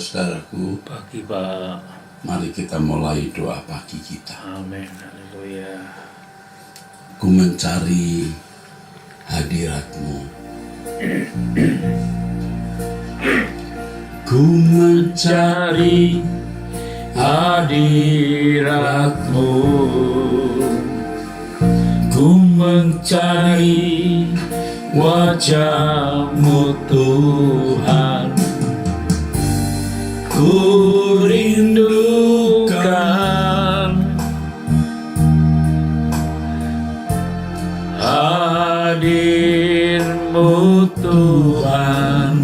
saudaraku. Pagi Pak. Mari kita mulai doa pagi kita. Amin. Haleluya. Ku mencari hadirat-Mu. Ku mencari hadirat-Mu. Ku mencari wajah-Mu Tuhan. Ku rindukan hadir-Mu Tuhan.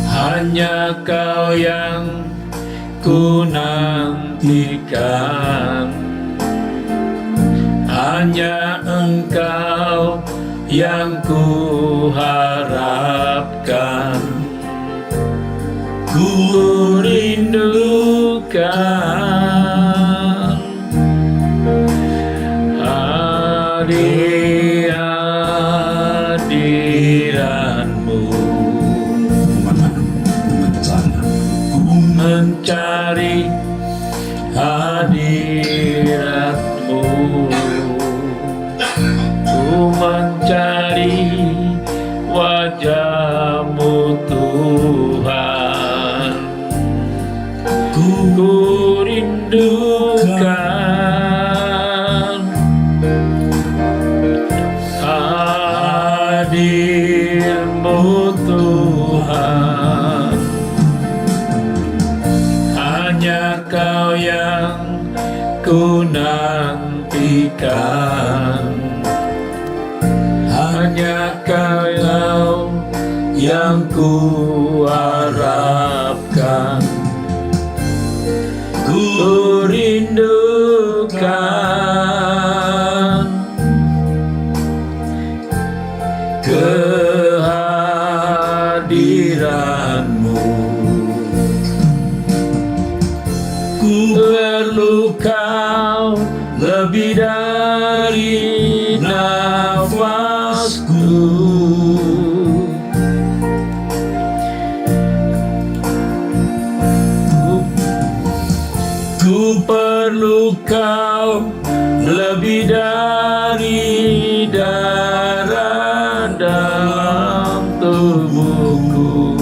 Hanya Kau yang ku nantikan, hanya Engkau yang ku harapkan. Ku rindukan hadirat-Mu. Ku mencari hadirat-Mu. Ku mencari wajah-Mu Tuhan. Ku rindukan hadir-Mu Tuhan. Hanya Kau yang ku nantikan, hanya Kau yang ku harapkan. Ku rindukan kehadiran-Mu. Ku perlu Kau lebih dari nafasku. Ku perlu Kau lebih dari darah dalam tubuhku.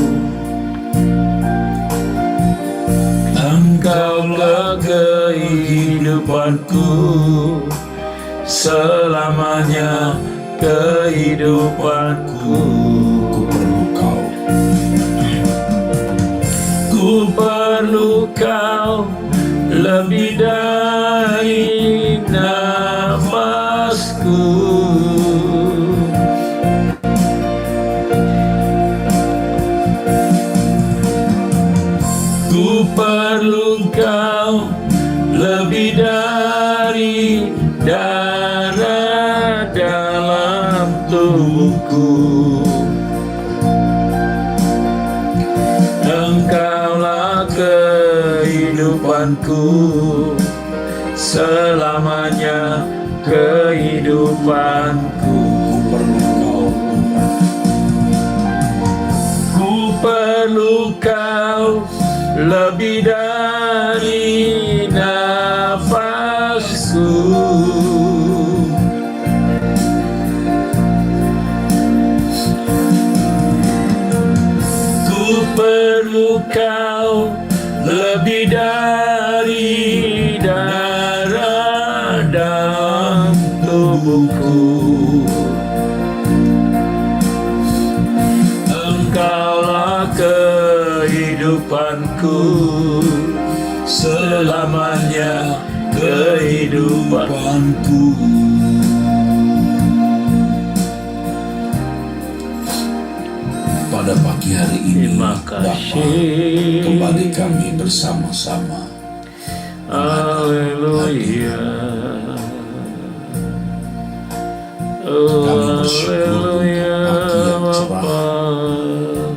Engkaulah kehidupanku, selamanya kehidupanku. Ku perlu Kau. Ku perlu Kau lebih dari nafasku. Ku perlu Kau lebih dari darah dalam tubuhku. Engkaulah kehidupanku, selamanya kehidupanku. Ku perlu Kau lebih dari nafasku. Ku perlu Kau lebih dari darah dalam tubuhku. Engkaulah kehidupanku, selamanya kehidupanku. Pada pagi hari ini, Bapa, kembali kami bersama-sama. Haleluya. Kami bersyukur untuk pagi yang cerah,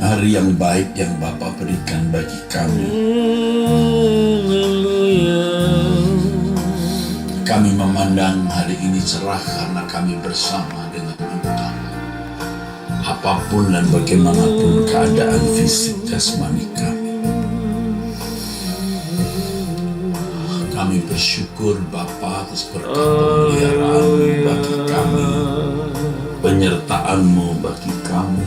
hari yang baik yang Bapa berikan bagi kami. Kami memandang hari ini cerah karena kami bersama dengan Engkau. Apa apapun dan bagaimanapun keadaan fisik jasmani kami. Kami bersyukur Bapa atas berkat pemeliharaan-Mu bagi kami, penyertaan-Mu bagi kami,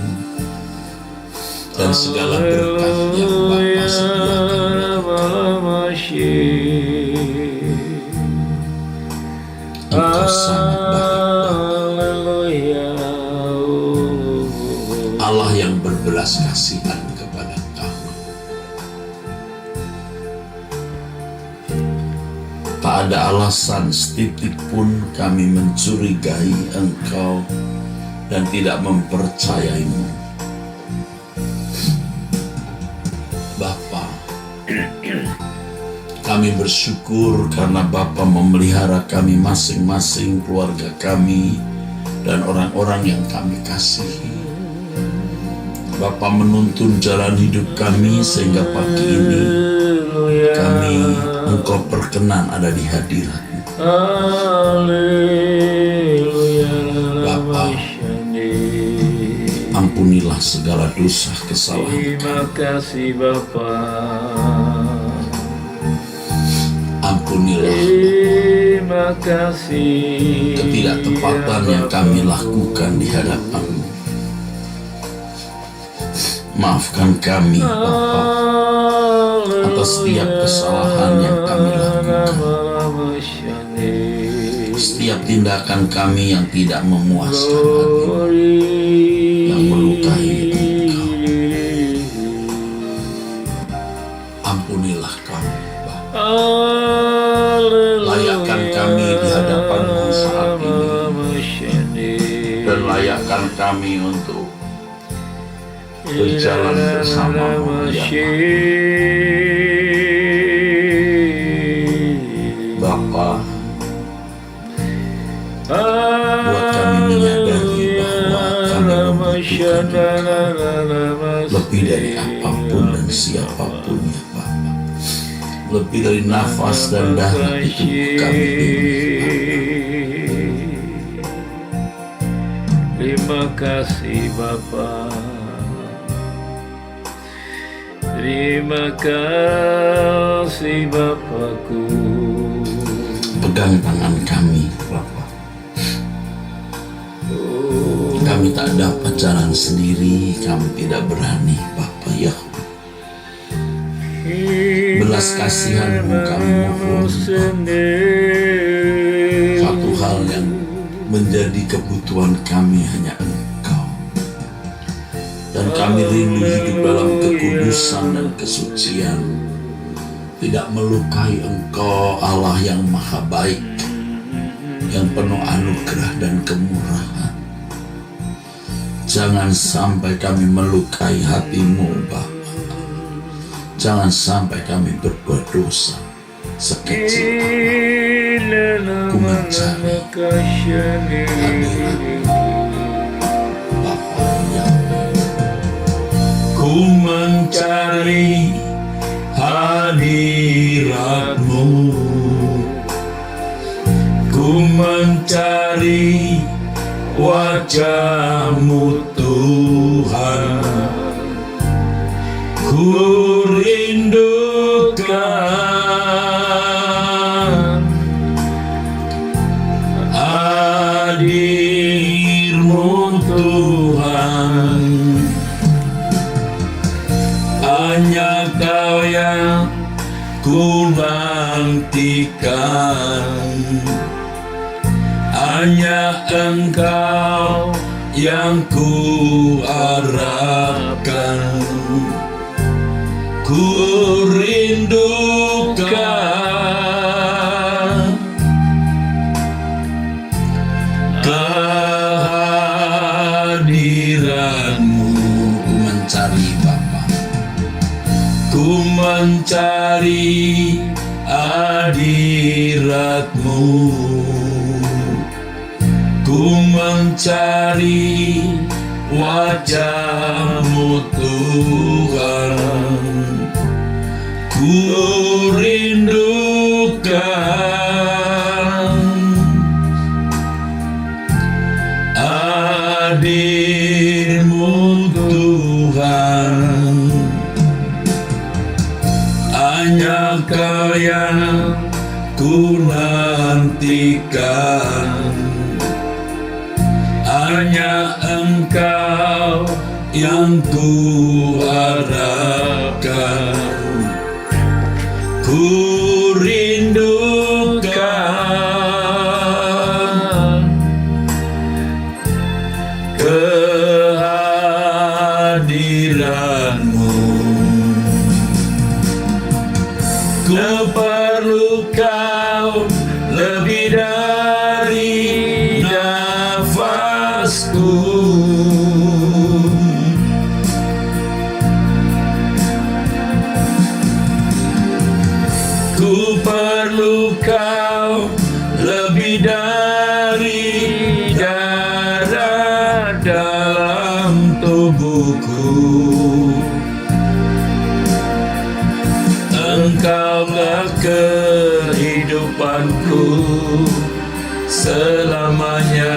dan segala berkat yang Bapa sediakan bagi kami. Engkau sangat baik, Allah yang berbelas kasihan kepada kami. Tak ada alasan setitik pun kami mencurigai Engkau dan tidak mempercayai-Mu. Bapa, kami bersyukur karena Bapa memelihara kami masing-masing, keluarga kami, dan orang-orang yang kami kasihi. Bapa menuntun jalan hidup kami sehingga pagi ini kami Engkau perkenan ada di hadirat-Mu. Bapa, ampunilah segala dosa kesalahan Terima kasih Bapa. Ampunilah Terima kasih ketidaktepatan yang kami lakukan di hadapan-Mu. Maafkan kami Bapa atas setiap kesalahan yang kami lakukan, setiap tindakan kami yang tidak memuaskan hati-Mu, yang melukai Engkau. Ampunilah kami Bapa. Layakkan kami di hadapan-Mu saat ini, dan layakkan kami untuk berjalan bersama-Mu ya Bapa. Buat kami menyadari bahwa kami membutuhkan Engkau lebih dari apapun dan siapapun ya Bapa, lebih dari nafas dan darah di tubuh kami ini. Terima kasih Bapa. Terima kasih Bapakku. Pegang tangan kami Bapa. Kami tak dapat jalan sendiri, kami tidak berani Bapa ya. Belas kasihan-Mu kami mohon Bapa. Satu hal yang menjadi kebutuhan kami hanya Engkau, dan kami rindu hidup dalam kekudusan dan kesucian, tidak melukai Engkau Allah yang maha baik, yang penuh anugerah dan kemurahan. Jangan sampai kami melukai hati-Mu Bapa. Jangan sampai kami berbuat dosa sekecil apapun. Ku mencari hadirat-Mu Bapa yang Ku mencari hadirat-Mu, ku mencari wajah-Mu Tuhan. Ku rindukan hadir-Mu Tuhan. Hanya Kau yang ku nantikan, hanya Engkau yang ku harapkan. Ku rindukan kehadiran-Mu. Ku mencari Bapa. Ku mencari hadirat-Mu, ku mencari wajah-Mu Tuhan. Ku rindukan hadir-Mu Engkau yang ku harapkan, ku rindukan kehadiranmu. Ku perlu kau lebih dari nafasku. Ku perlu kau lebih dari darah dalam tubuhku. Engkaulah kehidupanku, selamanya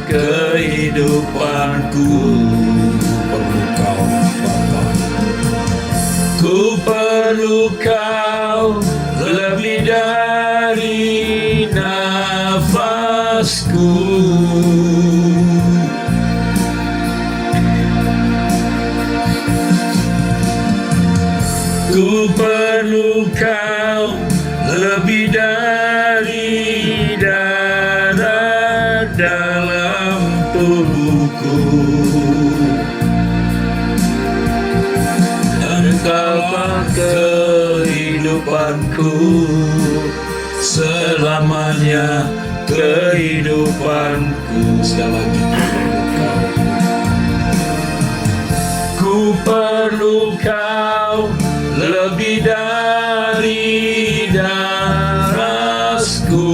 kehidupanku. Perlu kau Bapa, Ku perlu kau lebih dari nafasku. Ku perlu kau lebih dari darah dalam tubuhku. Engkaulah kehidupanku, selamanya kehidupanku. sekali lagi Ku perlu kau lebih dari darahku.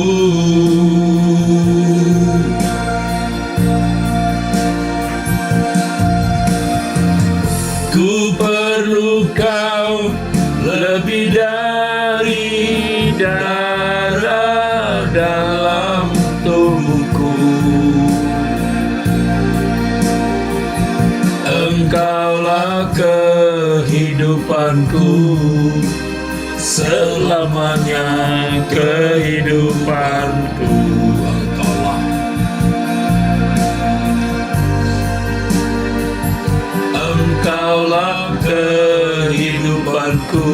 Ku perlu kau lebih dari darah dalam tubuhku. Engkaulah kehidupanku, selamanya kehidupanku. Engkaulah kehidupanku,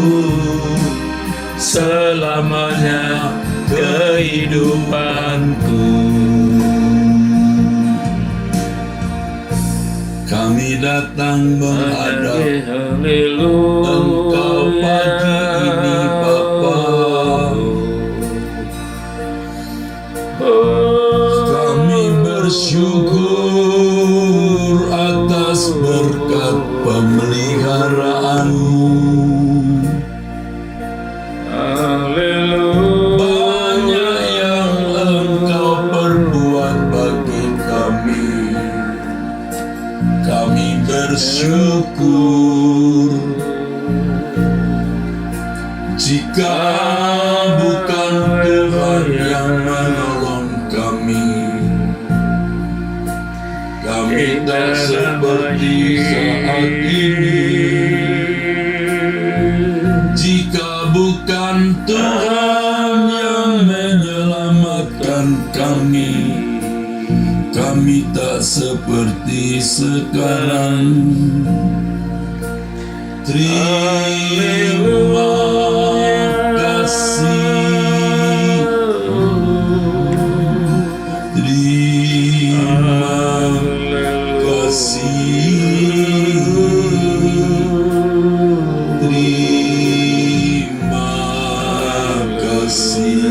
selamanya kehidupanku. kami datang menghadap Haleluya. Engkau pagi ini Bapa. Kami bersyukur atas berkat pemeliharaanmu. Haleluya. Banyak yang Engkau perbuat bagi kami. Kami bersyukur. Jika bukan Tuhan yang menolong kami, kami tak seperti saat ini. Jika bukan Tuhan yang menyelamatkan kami, kami tak seperti sekarang. Terima kasih, terima kasih, terima kasih.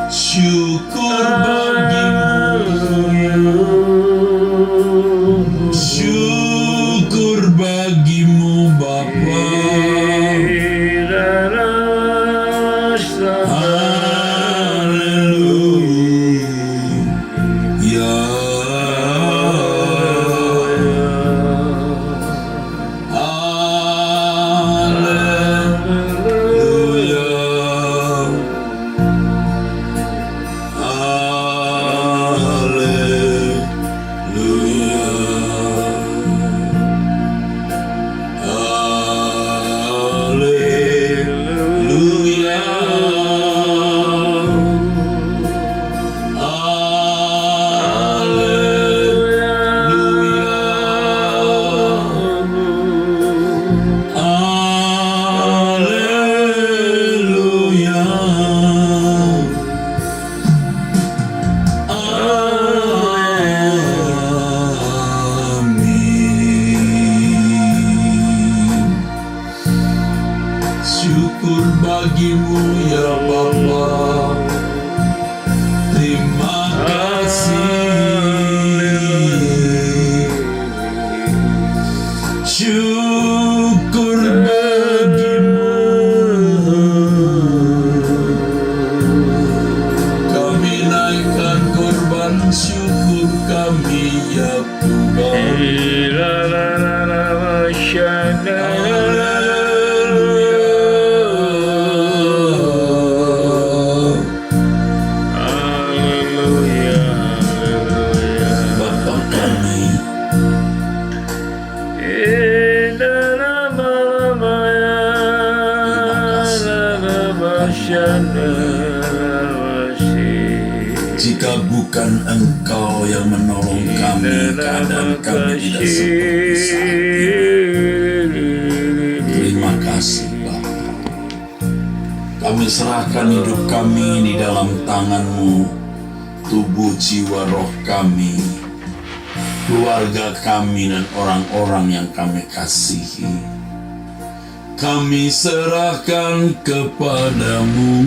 Syukur bagimu, syukur bagimu Bapa. Haleluya, haleluya, haleluya, syukur kami ya Tuhan. Bapa kami, jika bukan Engkau yang menolong kami, keadaan kami tidak seperti saat ini. Terima kasih Bapa. Kami serahkan hidup kami di dalam tangan-Mu, tubuh, jiwa, roh kami, keluarga kami, dan orang-orang yang kami kasihi. Kami serahkan kepadamu.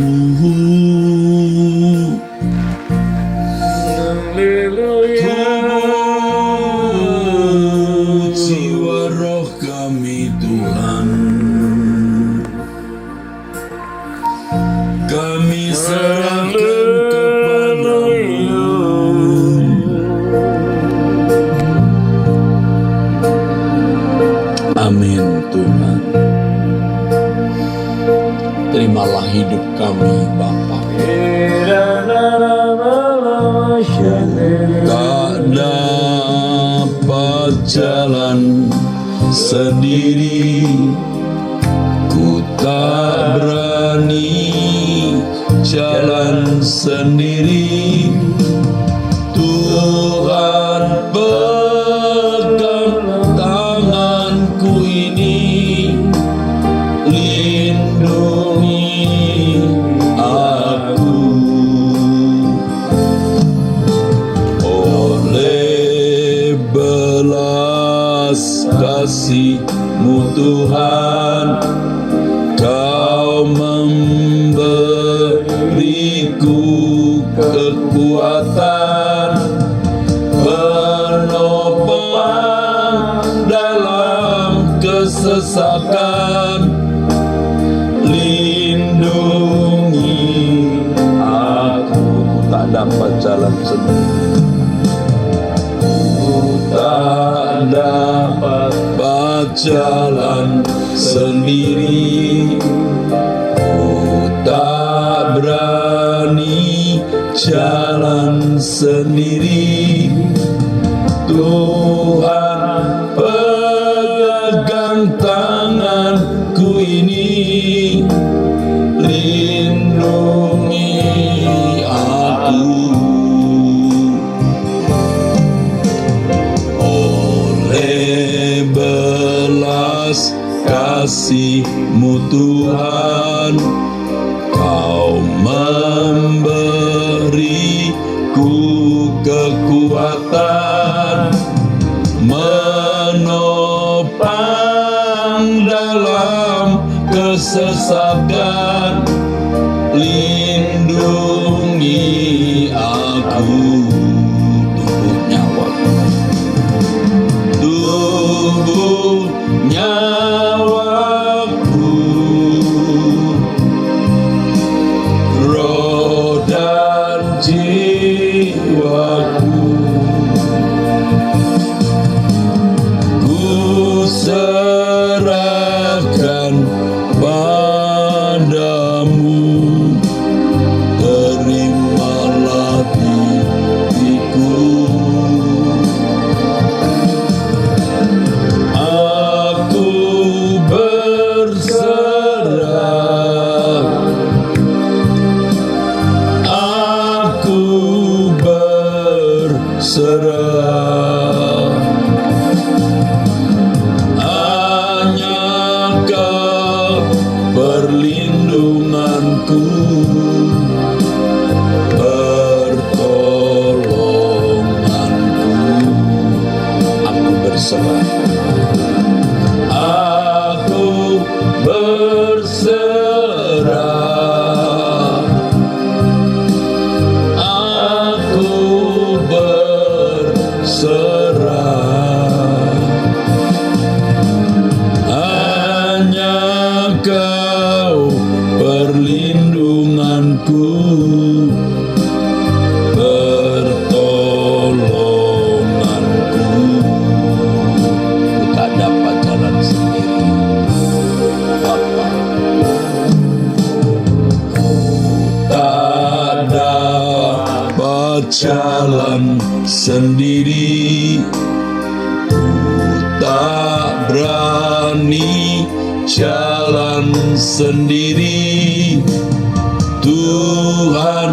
Tubuh, jiwa, roh kami Tuhan, kami serahkan kepadamu. Amin Tuhan. Terimalah hidup kami Bapa. Tak dapat jalan sendiri, ku tak berani jalan sendiri. Tuhan pegang tanganku ini, lindungi aku. Oleh belas kasih-Mu Tuhan, Kau memberiku kekuatan, penopang dalam kesesakan. Lindungi aku, tak dapat jalan sendiri, tak dapat jalan sendiri, ku tak berani jalan sendiri. Tuhan pegang tanganku ini, lindungi aku. Oleh belas kasih-Mu Tuhan, Kau memberiku kekuatan, menopang dalam kesesakan. Lindungi aku. Tubuh nyawaku, tubuh nyawaku, roh dan jiwaku, ku serahkan padamu. Terimalah diriku, aku berserah, aku berserah. Hanya Kau perlindunganku, pertolonganku. Aku berserah, aku berserah, aku berserah. Hanya Kau perlindunganku, pertolonganku. sendiri, ku tak berani jalan sendiri. Tuhan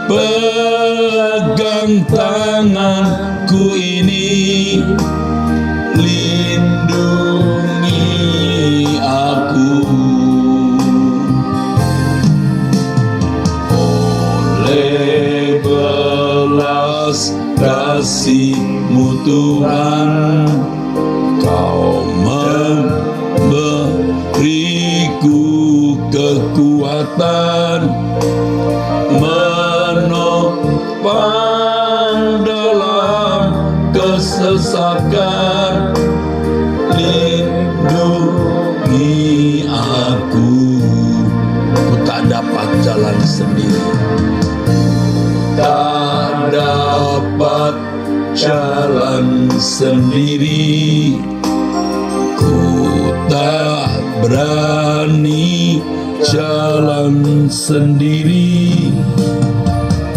pegang tanganku ini, lindungi aku. Oleh belas kasih-Mu Tuhan, Kau memberiku kekuatan, menopang dalam kesesakan, lindungi aku. Ku tak dapat jalan sendiri, tak dapat jalan sendiri, ku tak berani jalan sendiri.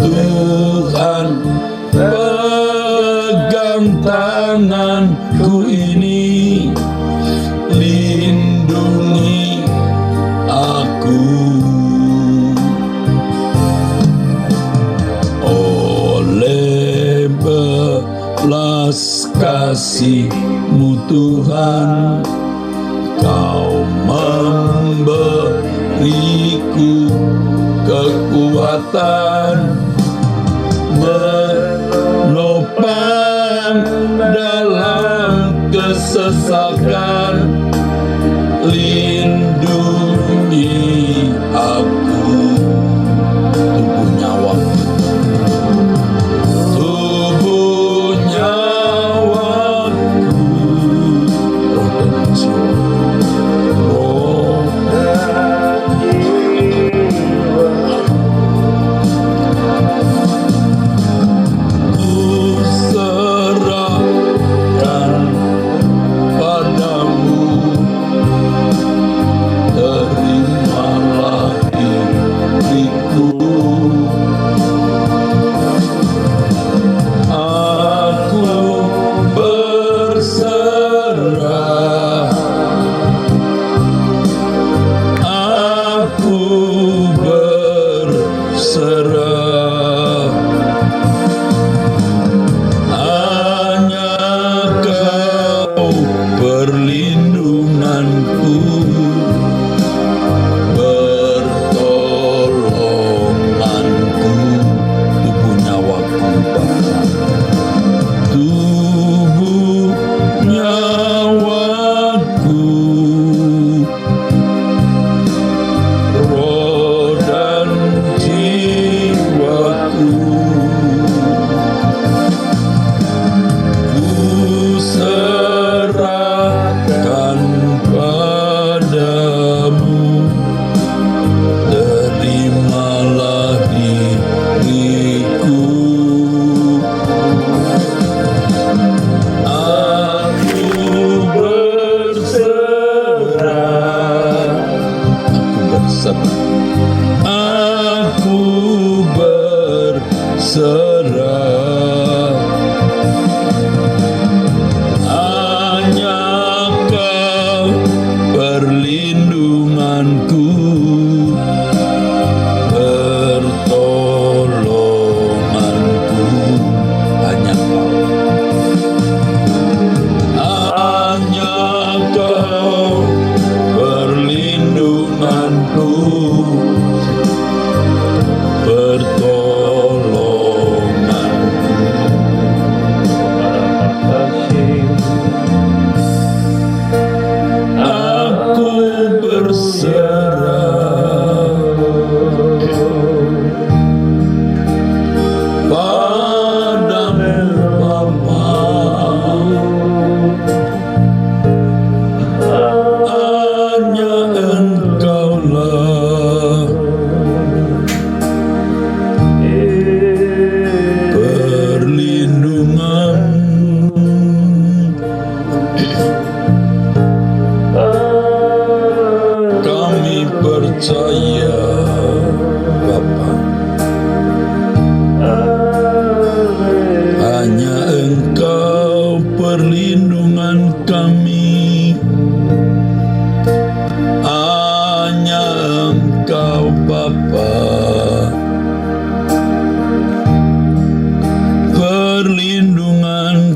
Tuhan pegang tanganku ini, lindungi aku. Oleh belas kasih-Mu Tuhan, Kau memberiku kekuatan, menopang dalam kesesakan, lindungi aku. Tubuh nyawaku, tubuh nyawaku, roh dan jiwaku, roh dan jiwaku.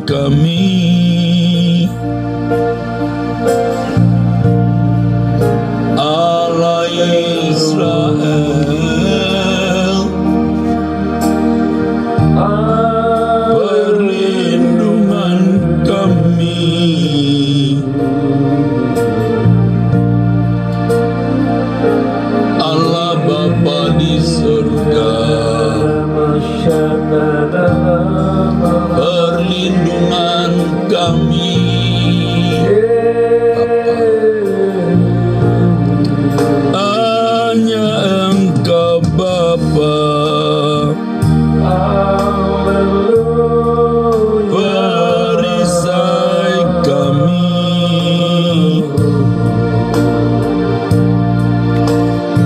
kami, Allah Israel, perlindungan kami, Allah Bapa di surga, perlindungan kami, hanya Engkau Bapa, perisai kami,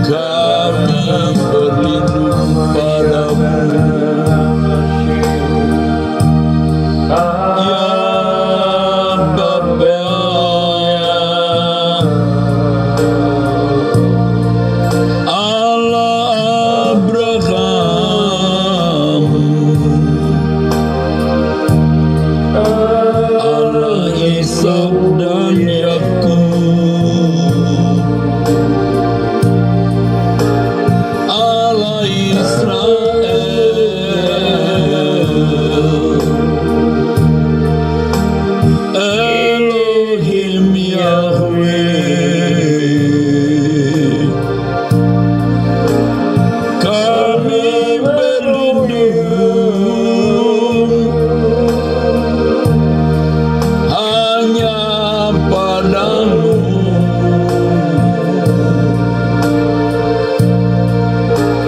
kami berlindung padamu, ya Bapa. Allah Abraham, Allah Ishak dan Yakub, Allah Israel, Elohim Yahweh, kami berlindung hanya padamu,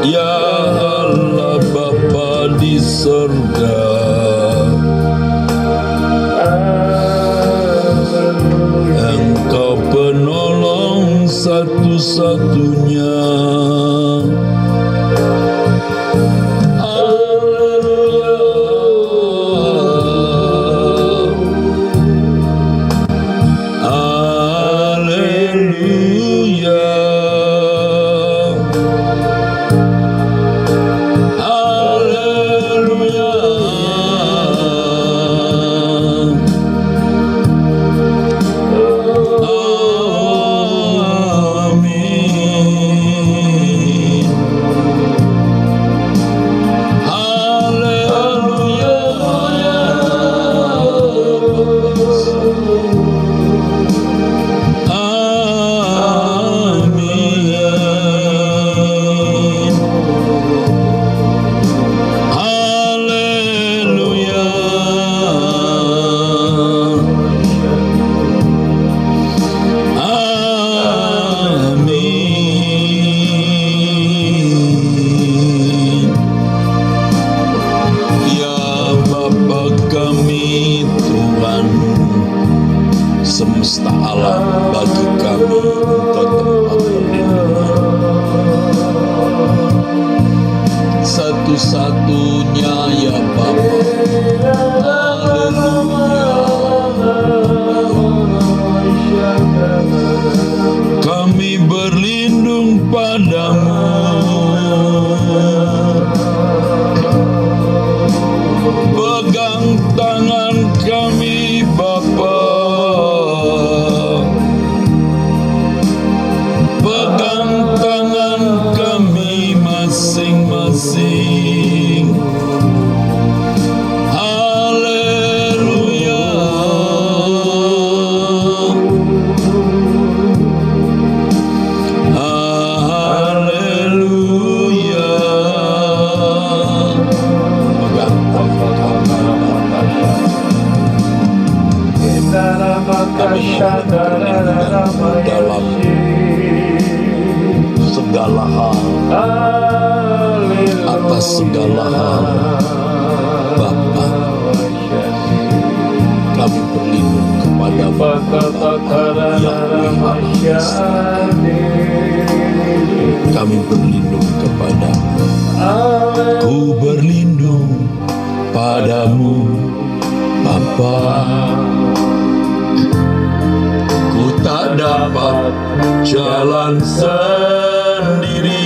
ya Allah Bapa di surga. Engkau penolong satu-satunya. Haleluya, haleluya, amin, haleluya, amin, haleluya, amin. Ya Bapa kami, Tuhan semesta alam, bagi kami Engkau tempat perlindungan satu-satunya, ya Bapa. Haleluya, kami berlindung padamu, pegang tangan kami Bapa, pegang tangan kami masing-masing. Haleluya, haleluya, pegang tangan kami, dalam segala hal, atas segala hal, Bapa, kami berlindung kepada Yahweh, kami berlindung kepada, ku berlindung padamu Bapa. Ku tak dapat jalan sendiri,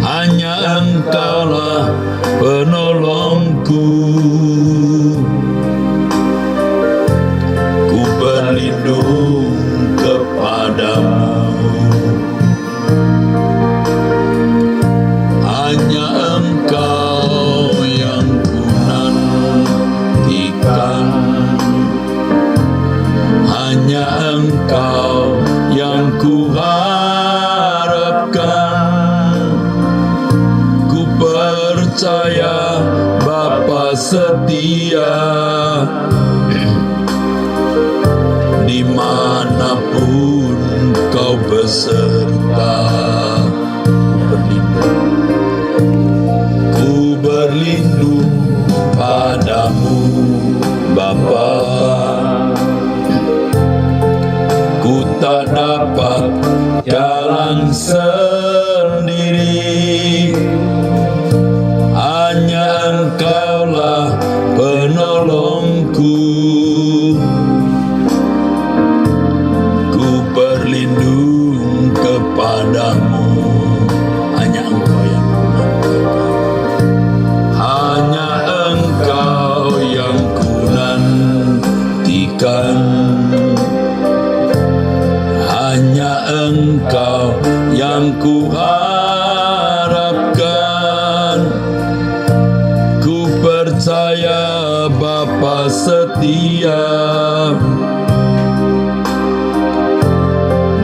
hanya Engkaulah penolongku. setia dimanapun kau beserta. Ku berlindung padamu Bapa. Ku tak dapat jalan sendiri, hanya Engkaulah penolongku. Ku berlindung kepadamu, hanya Engkau yang hanya Engkau yang ku nantikan, hanya Engkau yang ku harapkan. Ku percaya Bapa setia,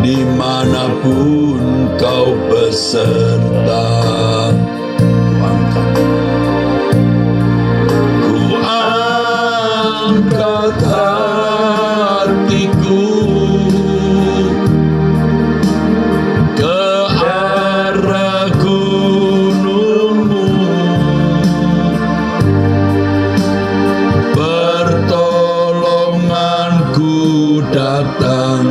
dimanapun kau beserta. Ku angkat hatiku ke arah gunung-Mu, pertolonganku datang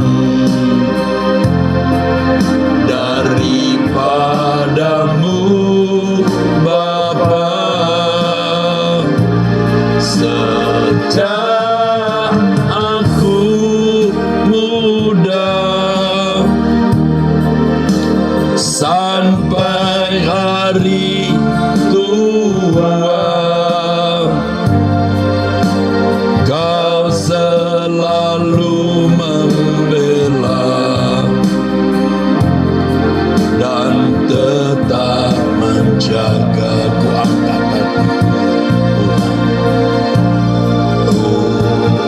daripadamu Bapa. Sejak aku muda sampai hari tua, Kau selalu membela dan tetap menjaga. Ku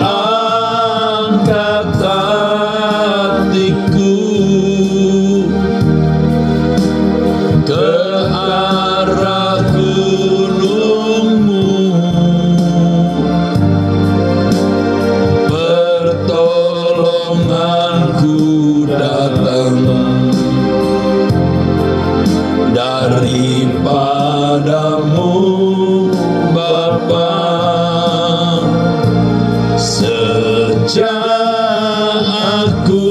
angkat hatiku ke arah gunung-Mu, pertolonganku datang daripadamu Bapa. Sejak aku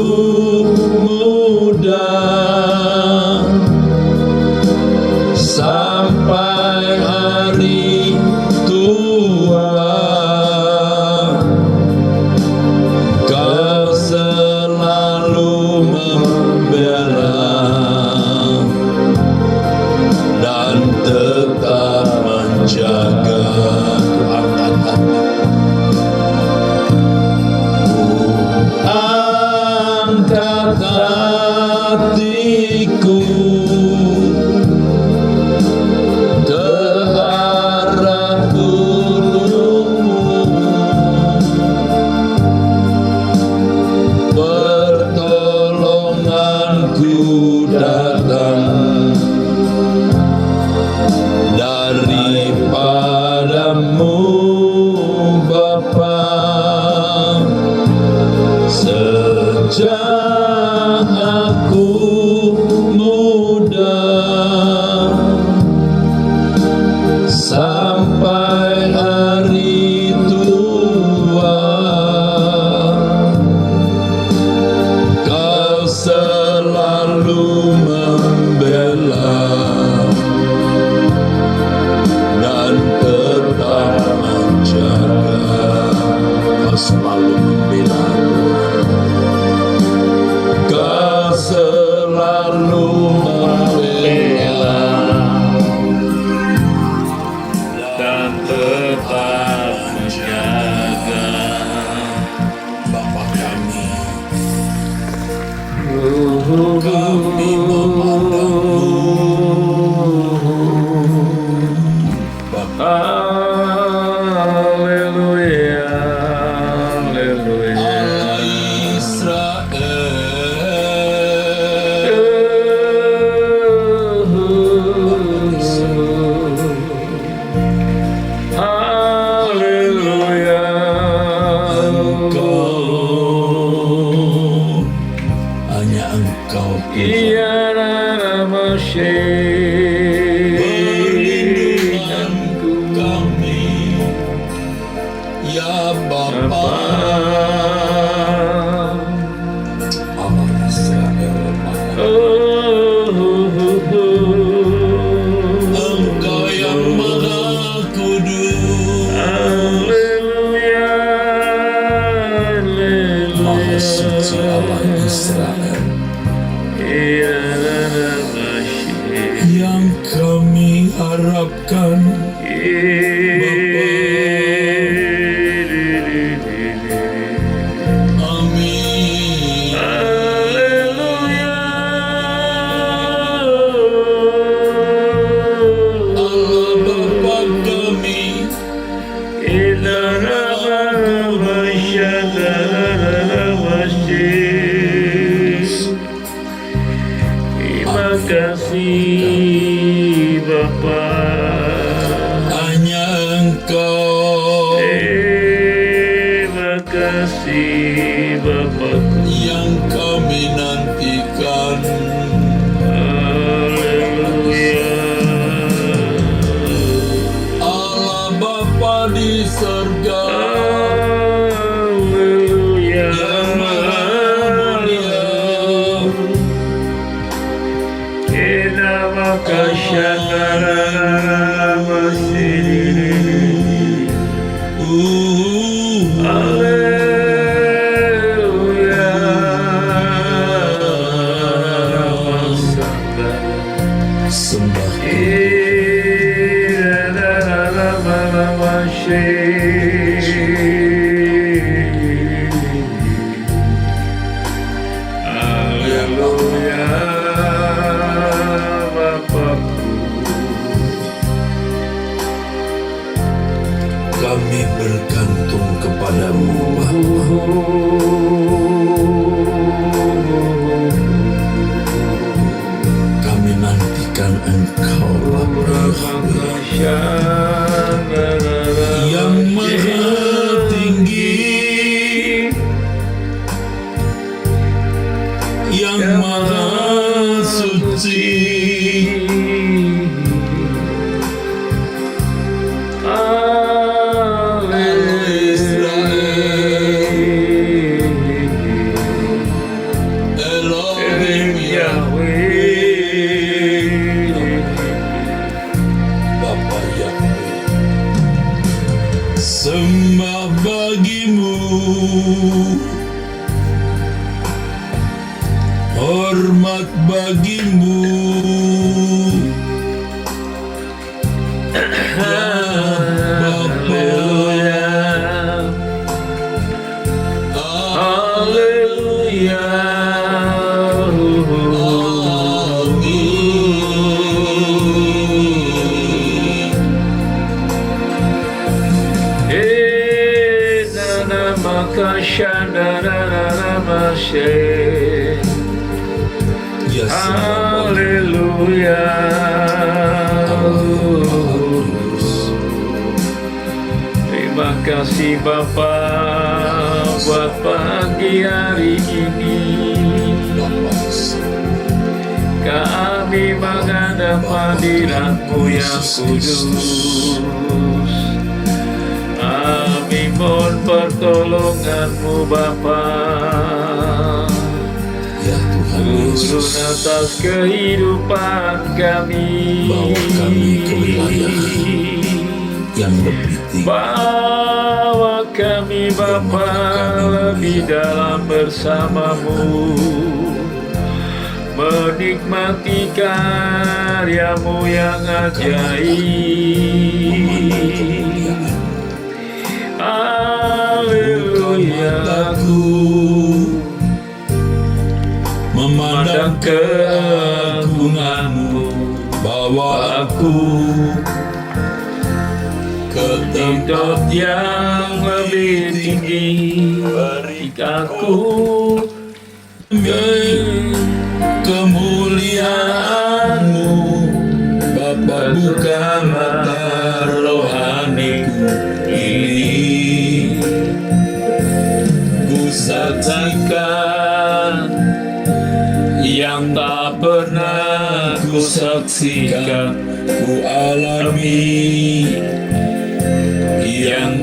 muda sampai hari tua, Kau selalu membela dan tetap menjaga. Angkat hatiku ke arah gunung-Mu, pertolonganku datang daripadamu Bapa. Sejak aku muda sampai hari tua, Kau selalu membela dan tetap Ya Bapa, Bapa. Allah Israel Maha. Engkau yang Maha Kudus, Haleluya, Maha Suci Allah Israel, yang kami harapkan. Amin. Allah Bapa kami, Terima kasih Bapa. hanya Engkau Terima kasih Bapakku. yang kami nantikan. Haleluya. Allah Bapa di surga, Haleluya. yang Maha Mulia, Nama kasyakara masih. Haleluya. sembah Haleluya, Bapakku. kami bergantung kepadamu Bapa. Kami nantikan Engkau Bapa Yahweh, yang Maha Tinggi, yang Maha Suci. Elohim Yahweh, Bapa Yahweh, sembah bagimu, hormat bagimu, ya Bapa. Haleluya. Ya sembah Haleluya. Terima kasih Bapa buat pagi hari ini. Kami menghadap hadirat-Mu yang kudus. Kami mohon pertolongan-Mu Bapa. Ya Tuhan Turun Yesus, atas kehidupan kami. bawa kami ke wilayah yang lebih tinggi. Bawa kami Bapa lebih dalam bersama-Mu, menikmati karya-Mu yang ajaib. Haleluya. Aku memandang keagungan-Mu, bawa aku ke tempat yang lebih tinggi. Beri aku kemuliaan-Mu, Bapa. Buka mata rohaniku ini, ku saksikan yang tak pernah ku saksikan, ku alami yang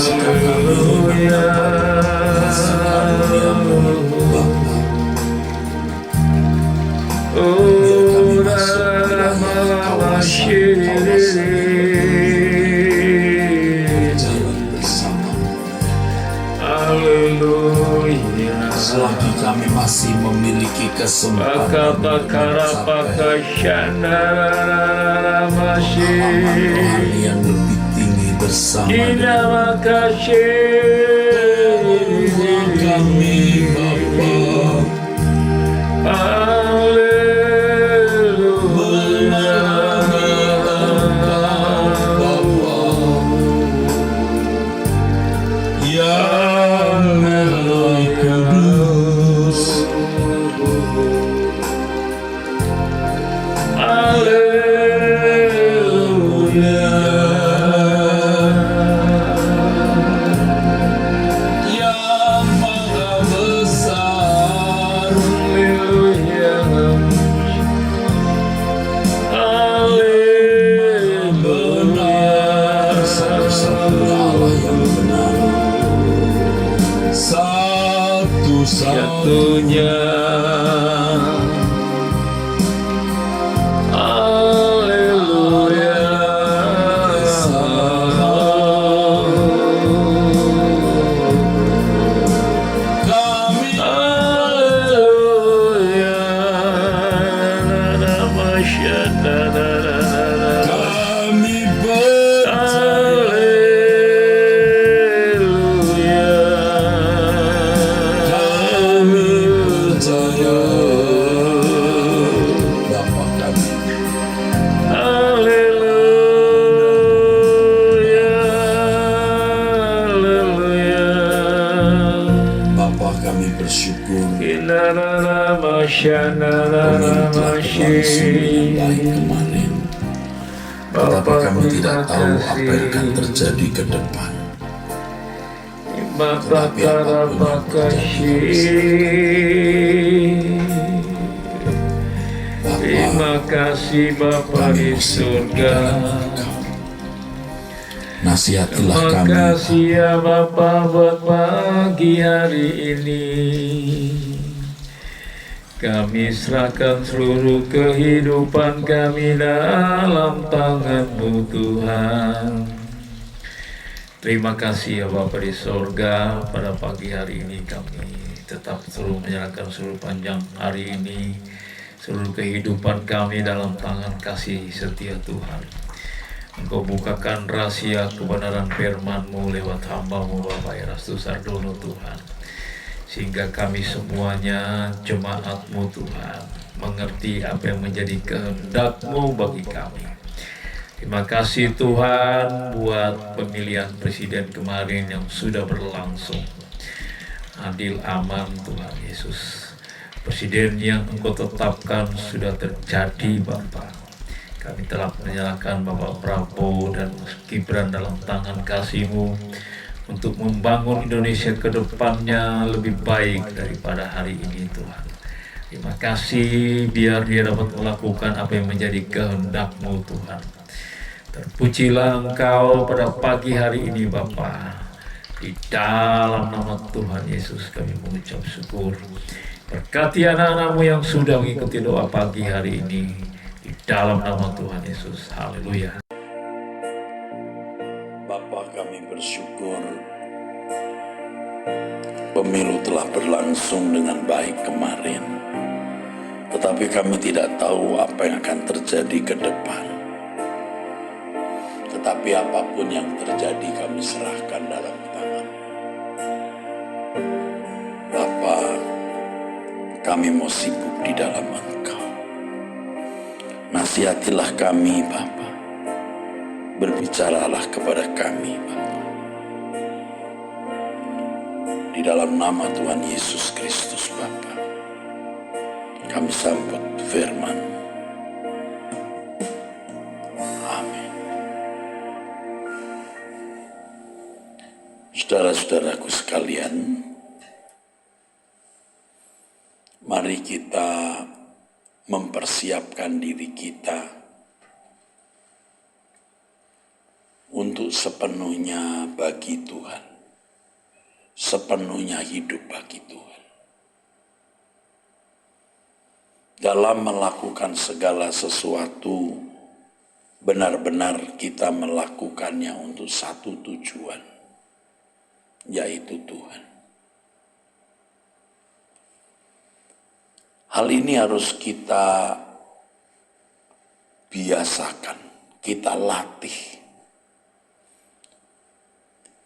Jika kami mendapat kasih karunia-Mu, Bapa, biar kami masuk wilayah kawasan-kawasan berjalan bersama. Selagi kami masih memiliki kesempatan untuk mencapai pemahaman Tuhan yang lebih tinggi bersama dengan kami, Bapa. Satunya. Haleluya. Kami haleluya. Kami bersyukur pemilu telah berlangsung dengan baik kemarin, tetapi kami tidak tahu apa yang akan terjadi ke depan. Tetapi apapun yang terjadi, terima kasih Bapa di surga. Nasihatilah Terima kami, kasih ya Bapa buat pagi hari ini. Kami serahkan seluruh kehidupan kami dalam tangan-Mu Tuhan. Terima kasih ya Bapa di surga, pada pagi hari ini kami tetap terus menyerahkan seluruh panjang hari ini, seluruh kehidupan kami dalam tangan kasih setia Tuhan. Engkau bukakan rahasia kebenaran firman-Mu lewat hamba-Mu Bapak Erastus Sardono Tuhan, sehingga kami semuanya jemaat-Mu Tuhan mengerti apa yang menjadi kehendak-Mu bagi kami. Terima kasih Tuhan buat pemilihan presiden kemarin yang sudah berlangsung adil, aman Tuhan Yesus. Presiden yang Engkau tetapkan sudah terjadi Bapa. Kami telah menyerahkan Bapak Prabowo dan Gibran dalam tangan kasih-Mu untuk membangun Indonesia ke depannya lebih baik daripada hari ini Tuhan. Terima kasih biar dia dapat melakukan apa yang menjadi kehendak-Mu Tuhan. Terpujilah Engkau pada pagi hari ini Bapa. Di dalam nama Tuhan Yesus kami mengucap syukur. Berkati anak-anak-Mu yang sudah mengikuti doa pagi hari ini. Di dalam nama Tuhan Yesus. Haleluya. Bapa, kami bersyukur pemilu telah berlangsung dengan baik kemarin, tetapi kami tidak tahu apa yang akan terjadi ke depan. Tetapi apapun yang terjadi kami serahkan dalam tangan Bapa. Kami mau sibuk di dalam Engkau. Nasihatilah kami Bapa, berbicaralah kepada kami Bapa. Di dalam nama Tuhan Yesus Kristus Bapa, kami sambut firman. Amin. Saudara-saudaraku sekalian, mari kita mempersiapkan diri kita untuk untuk sepenuhnya bagi Tuhan, sepenuhnya hidup bagi Tuhan. Dalam melakukan segala sesuatu, benar-benar kita melakukannya untuk satu tujuan, yaitu Tuhan. Hal ini harus kita biasakan, kita latih.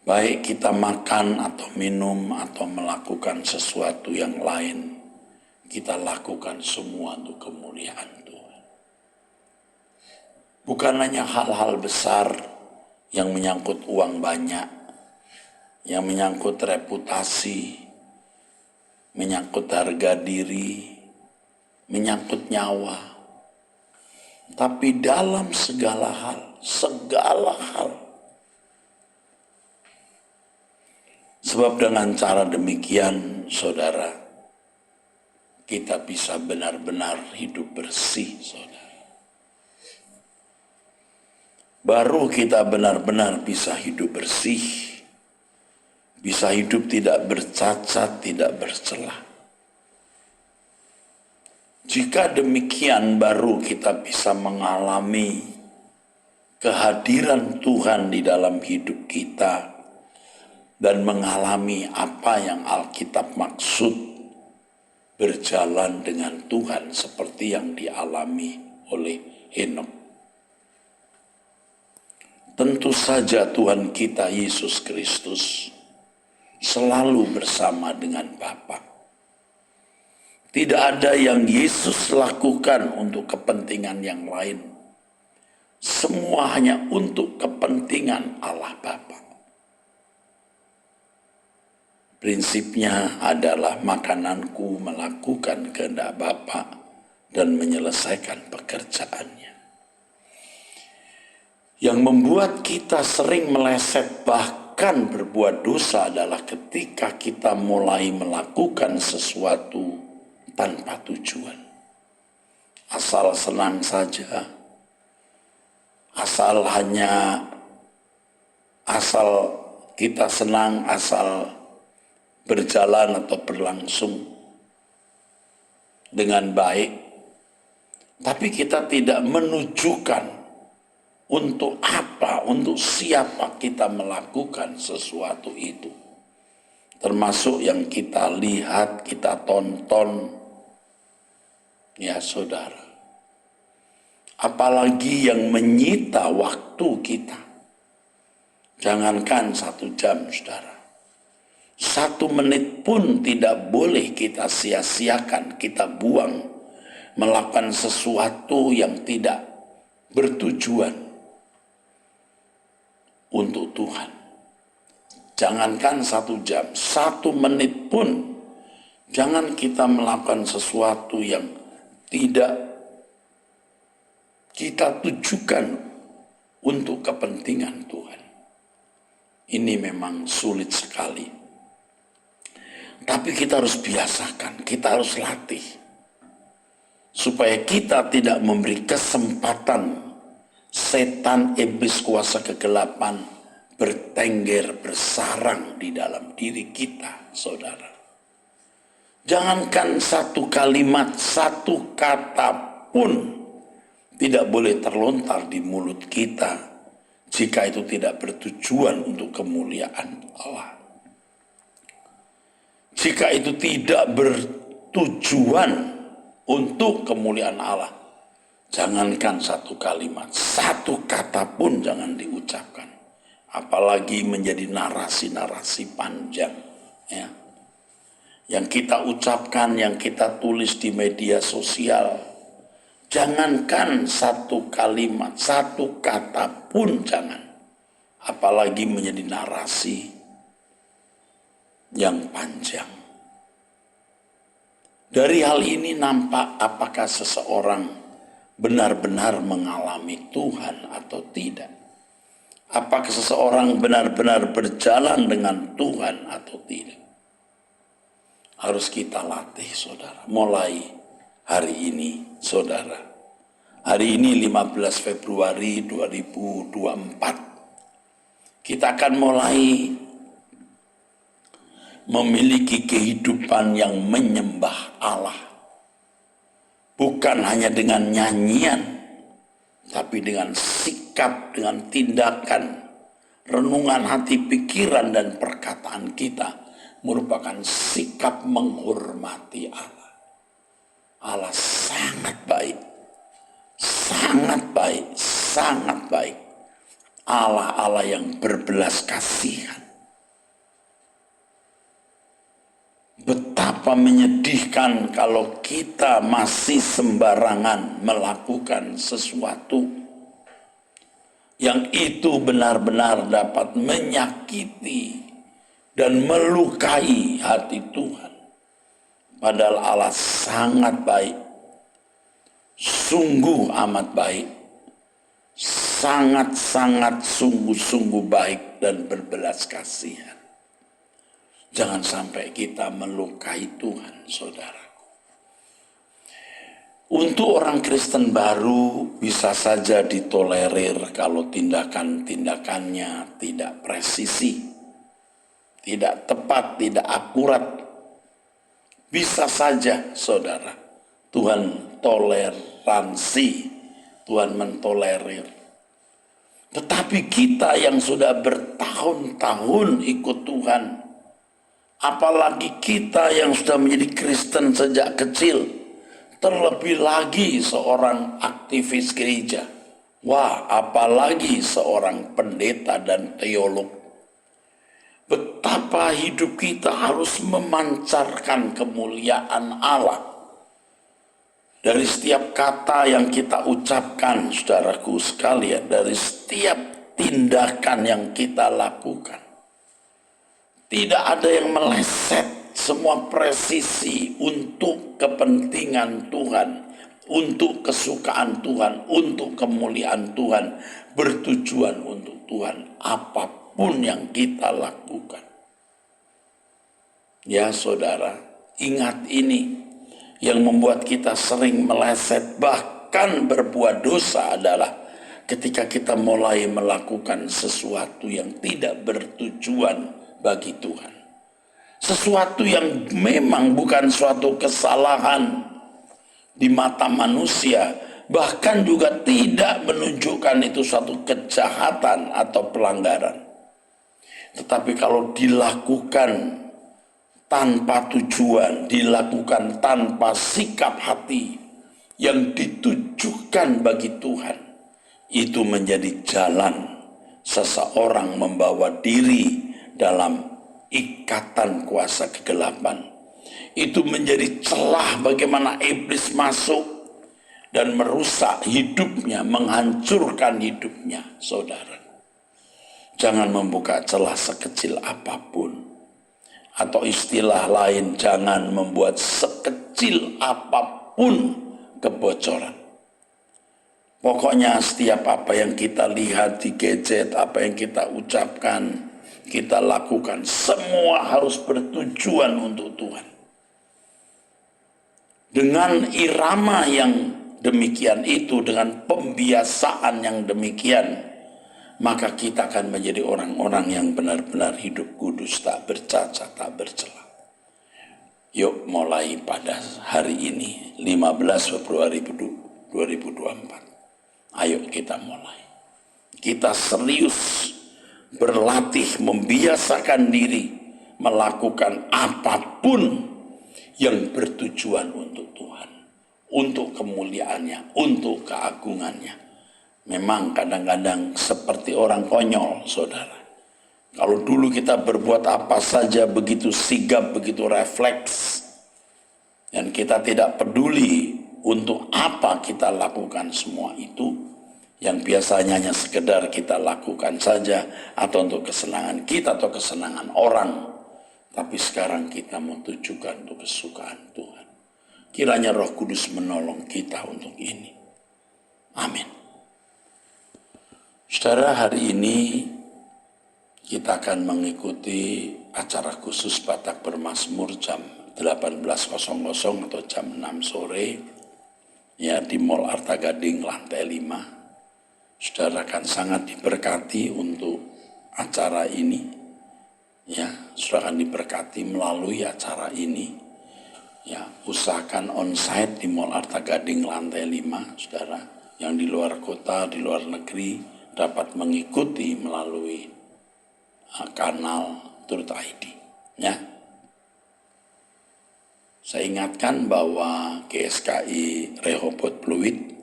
Baik kita makan atau minum atau melakukan sesuatu yang lain, kita lakukan semua untuk kemuliaan Tuhan. Bukan hanya hal-hal besar yang menyangkut uang banyak, yang menyangkut reputasi, menyangkut harga diri, menyangkut nyawa. Tapi dalam segala hal. Sebab dengan cara demikian, saudara, kita bisa benar-benar hidup bersih, saudara. Baru kita benar-benar bisa hidup bersih, bisa hidup tidak bercacat, tidak bercelah. Jika demikian, baru kita bisa mengalami kehadiran Tuhan di dalam hidup kita dan mengalami apa yang Alkitab maksud berjalan dengan Tuhan seperti yang dialami oleh Henokh. Tentu saja Tuhan kita Yesus Kristus selalu bersama dengan Bapa. Tidak ada yang Yesus lakukan untuk kepentingan yang lain. Semua hanya untuk kepentingan Allah Bapa. Prinsipnya adalah makananku melakukan kehendak Bapa dan menyelesaikan pekerjaannya. Yang membuat kita sering meleset bahkan berbuat dosa adalah ketika kita mulai melakukan sesuatu tanpa tujuan. Asal senang saja, asal kita senang, asal berjalan atau berlangsung dengan baik. Tapi kita tidak menunjukkan untuk apa, untuk siapa kita melakukan sesuatu itu. Termasuk yang kita lihat, kita tonton, ya saudara. Apalagi yang menyita waktu kita. Jangankan 1 jam, saudara. 1 menit pun tidak boleh kita sia-siakan, kita buang. Melakukan sesuatu yang tidak bertujuan untuk Tuhan. Jangankan 1 jam, 1 menit pun jangan kita melakukan sesuatu yang tidak kita tujukan untuk kepentingan Tuhan. Ini memang sulit sekali. Tapi kita harus biasakan, kita harus latih. Supaya kita tidak memberi kesempatan setan, iblis, kuasa kegelapan bertengger, bersarang di dalam diri kita, saudara. Jangankan 1 kalimat, 1 kata pun tidak boleh terlontar di mulut kita jika itu tidak bertujuan untuk kemuliaan Allah. Jika itu tidak bertujuan untuk kemuliaan Allah, jangankan 1 kalimat, 1 kata pun jangan diucapkan. Apalagi menjadi narasi-narasi panjang, ya. Yang kita ucapkan, yang kita tulis di media sosial. Jangankan 1 kalimat, 1 kata pun jangan. Apalagi menjadi narasi yang panjang. Dari hal ini nampak apakah seseorang benar-benar mengalami Tuhan atau tidak. Apakah seseorang benar-benar berjalan dengan Tuhan atau tidak. Harus kita latih, saudara. Mulai hari ini, saudara. Hari ini 15 Februari 2024. kita akan mulai memiliki kehidupan yang menyembah Allah. Bukan hanya dengan nyanyian, tapi dengan sikap, dengan tindakan, renungan hati, pikiran, dan perkataan kita merupakan sikap menghormati Allah. Allah sangat baik, sangat baik, sangat baik. Allah yang berbelas kasihan. Betapa menyedihkan kalau kita masih sembarangan melakukan sesuatu yang itu benar-benar dapat menyakiti dan melukai hati Tuhan. Padahal Allah sangat baik, sungguh amat baik, sangat-sangat sungguh-sungguh baik dan berbelas kasihan. Jangan sampai kita melukai Tuhan, saudaraku. Untuk orang Kristen baru bisa saja ditolerir kalau tindakan-tindakannya tidak presisi, tidak tepat, tidak akurat. Bisa saja, saudara, Tuhan toleransi, Tuhan mentolerir. Tetapi kita yang sudah bertahun-tahun ikut Tuhan, apalagi kita yang sudah menjadi Kristen sejak kecil, terlebih lagi seorang aktivis gereja, wah apalagi seorang pendeta dan teolog, betapa hidup kita harus memancarkan kemuliaan Allah dari setiap kata yang kita ucapkan, saudaraku sekalian, dari setiap tindakan yang kita lakukan. Tidak ada yang meleset, semua presisi untuk kepentingan Tuhan, untuk kesukaan Tuhan, untuk kemuliaan Tuhan, bertujuan untuk Tuhan, apapun yang kita lakukan. Ya saudara, ingat ini, yang membuat kita sering meleset bahkan berbuat dosa adalah ketika kita mulai melakukan sesuatu yang tidak bertujuan bagi Tuhan. Sesuatu yang memang bukan suatu kesalahan di mata manusia, bahkan juga tidak menunjukkan itu suatu kejahatan atau pelanggaran. Tetapi kalau dilakukan tanpa tujuan, dilakukan tanpa sikap hati yang ditujukan bagi Tuhan, itu menjadi jalan seseorang membawa diri dalam ikatan kuasa kegelapan. Itu menjadi celah bagaimana iblis masuk dan merusak hidupnya, menghancurkan hidupnya, saudara. Jangan membuka celah sekecil apapun. Atau istilah lain, jangan membuat sekecil apapun kebocoran. Pokoknya setiap apa yang kita lihat di gadget, apa yang kita ucapkan, kita lakukan, semua harus bertujuan untuk Tuhan. Dengan irama yang demikian itu, dengan pembiasaan yang demikian, maka kita akan menjadi orang-orang yang benar-benar hidup kudus, tak bercacat, tak bercela. Yuk mulai pada hari ini, 15 Februari 2024. Ayo kita mulai. Kita serius berlatih, membiasakan diri melakukan apapun yang bertujuan untuk Tuhan, untuk kemuliaannya, untuk keagungannya. Memang kadang-kadang seperti orang konyol, saudara. Kalau dulu kita berbuat apa saja begitu sigap, begitu refleks, dan kita tidak peduli untuk apa kita lakukan semua itu, yang biasanya hanya sekedar kita lakukan saja, atau untuk kesenangan kita atau kesenangan orang. Tapi sekarang kita mau tujukan untuk kesukaan Tuhan. Kiranya Roh Kudus menolong kita untuk ini. Amin. Saudara, hari ini kita akan mengikuti acara khusus Batak Bermazmur jam 18.00 atau jam 6 sore ya di Mall Arta Gading lantai 5. Saudara akan sangat diberkati untuk acara ini, ya, saudara akan diberkati melalui acara ini. Ya, usahakan onsite di Mall Arta Gading lantai 5, saudara. Yang di luar kota, di luar negeri dapat mengikuti melalui kanal Turut ID. Ya. Saya ingatkan bahwa GSKI Rehoboth Pluit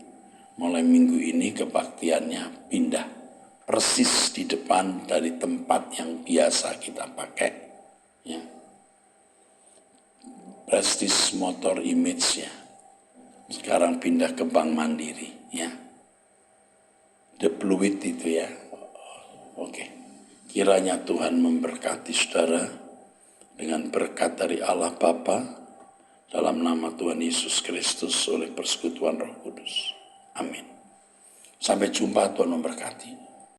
mulai minggu ini kebaktiannya pindah persis di depan dari tempat yang biasa kita pakai. Ya. Prestige Motor Image, ya. Sekarang pindah ke Bank Mandiri, ya. The Pluit itu, ya. Oke. Kiranya Tuhan memberkati saudara dengan berkat dari Allah Bapa, dalam nama Tuhan Yesus Kristus oleh persekutuan Roh Kudus. Amin. Sampai jumpa, Tuhan memberkati.